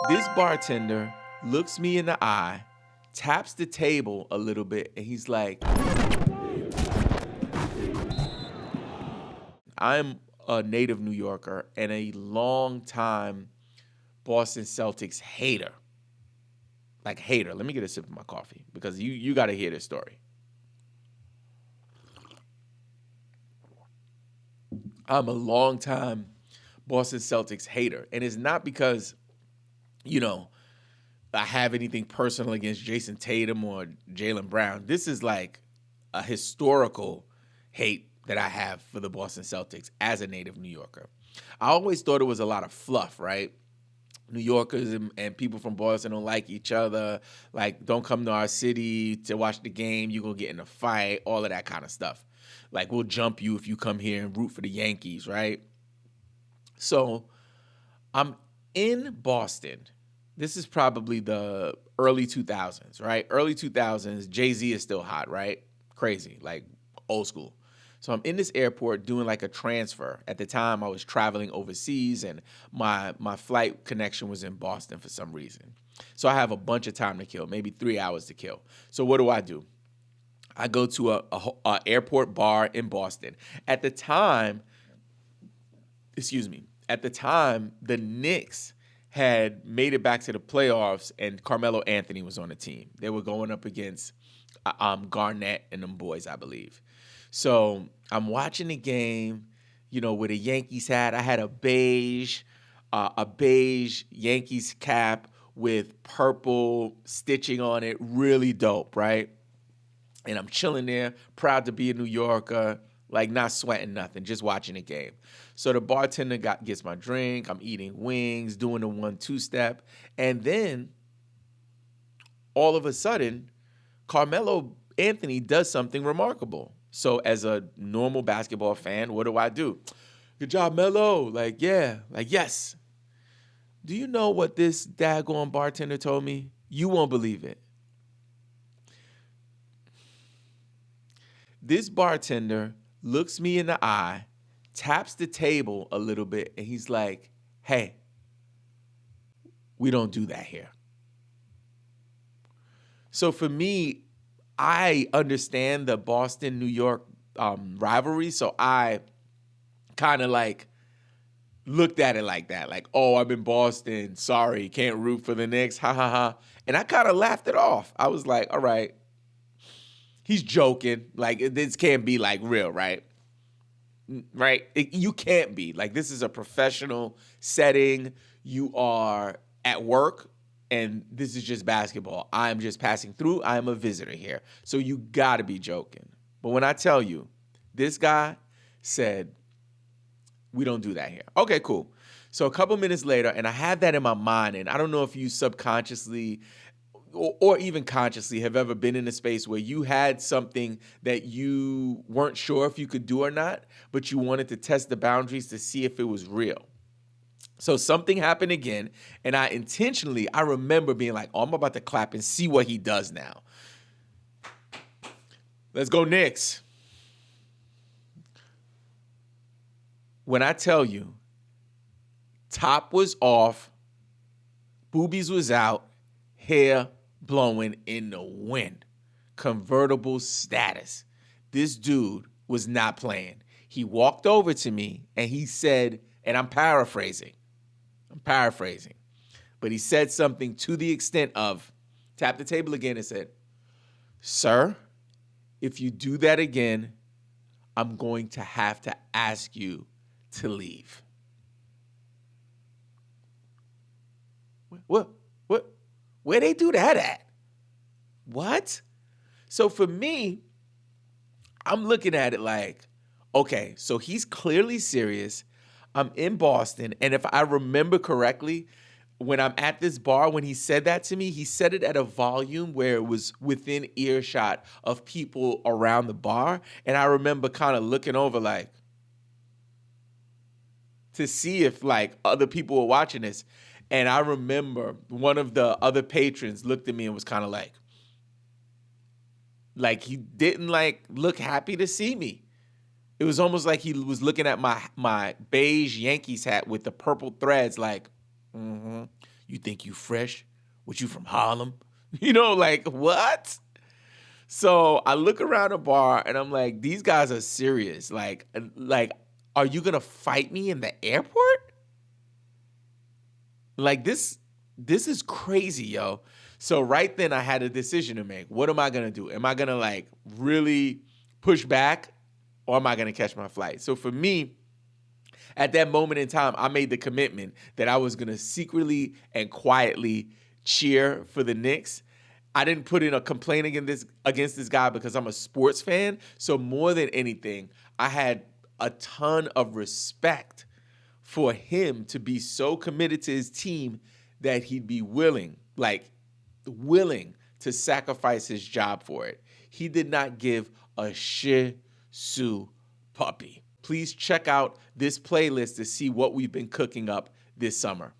This bartender looks me in the eye, taps the table a little bit, and he's like, I'm a native New Yorker and a long time Boston Celtics hater. Like hater. Let me get a sip of my coffee because you got to hear this story. I'm a long time Boston Celtics hater, and it's not because you know I have anything personal against Jason Tatum or Jaylen Brown. This is like a historical hate that I have for the Boston Celtics as a native New Yorker. I always thought it was a lot of fluff, right? New Yorkers and people from Boston don't like each other. Like, don't come to our city to watch the game. You're going to get in a fight, all of that kind of stuff. Like, we'll jump you if you come here and root for the Yankees, right? So I'm in Boston. This is probably the early 2000s, right? Early 2000s, Jay-Z is still hot, right? Crazy, like old school. So I'm in this airport doing like a transfer. At the time, I was traveling overseas, and my flight connection was in Boston for some reason. So I have a bunch of time to kill, maybe 3 hours to kill. So what do? I go to a airport bar in Boston. At the time, at the time, the Knicks had made it back to the playoffs, and Carmelo Anthony was on the team. They were going up against Garnett and them boys, I believe. So I'm watching the game, with a Yankees hat. I had a beige Yankees cap with purple stitching on it, really dope, right? And I'm chilling there, proud to be a New Yorker, like not sweating nothing, just watching the game. So the bartender gets my drink. I'm eating wings, doing the 1-2 step, and then all of a sudden, Carmelo Anthony does something remarkable. So as a normal basketball fan, what do? Good job, Melo. Like, yeah, like, yes. Do you know what this daggone bartender told me? You won't believe it. This bartender looks me in the eye, taps the table a little bit, and he's like, hey, we don't do that here. So for me, I understand the Boston, New York rivalry, so I kind of like looked at it like that, like, oh, I'm in Boston, sorry, can't root for the Knicks, ha ha ha. And I kind of laughed it off. I was like, all right, he's joking, like this can't be like real, right? Right? You can't be. Like, this is a professional setting. You are at work, and this is just basketball. I'm just passing through. I am a visitor here. So you got to be joking. But when I tell you, this guy said, we don't do that here. Okay, cool. So a couple minutes later, and I had that in my mind, and I don't know if you subconsciously or even consciously have ever been in a space where you had something that you weren't sure if you could do or not, but you wanted to test the boundaries to see if it was real. So something happened again, and I remember being like, oh, I'm about to clap and see what he does now. Let's go Knicks. When I tell you, top was off, boobies was out, hair blowing in the wind, convertible status. This dude was not playing. He walked over to me and he said, and I'm paraphrasing, but he said something to the extent of, tapped the table again and said, sir, if you do that again, I'm going to have to ask you to leave. What? Where they do that at? What? So for me, I'm looking at it like, okay, so he's clearly serious. I'm in Boston, and if I remember correctly, when I'm at this bar, when he said that to me, he said it at a volume where it was within earshot of people around the bar, and I remember kind of looking over like to see if like other people were watching this. And I remember one of the other patrons looked at me and was kind of like he didn't like look happy to see me. It was almost like he was looking at my beige Yankees hat with the purple threads like, You think you fresh? What, you from Harlem? You know, like, what? So I look around the bar and I'm like, these guys are serious. Like, are you gonna fight me in the airport? Like, this is crazy, yo. So right then I had a decision to make. What am I gonna do? Am I gonna like really push back, or am I gonna catch my flight? So for me, at that moment in time, I made the commitment that I was gonna secretly and quietly cheer for the Knicks. I didn't put in a complaint against this guy because I'm a sports fan. So more than anything, I had a ton of respect for him to be so committed to his team that he'd be willing to sacrifice his job for it. He did not give a shih tzu puppy. Please check out this playlist to see what we've been cooking up this summer.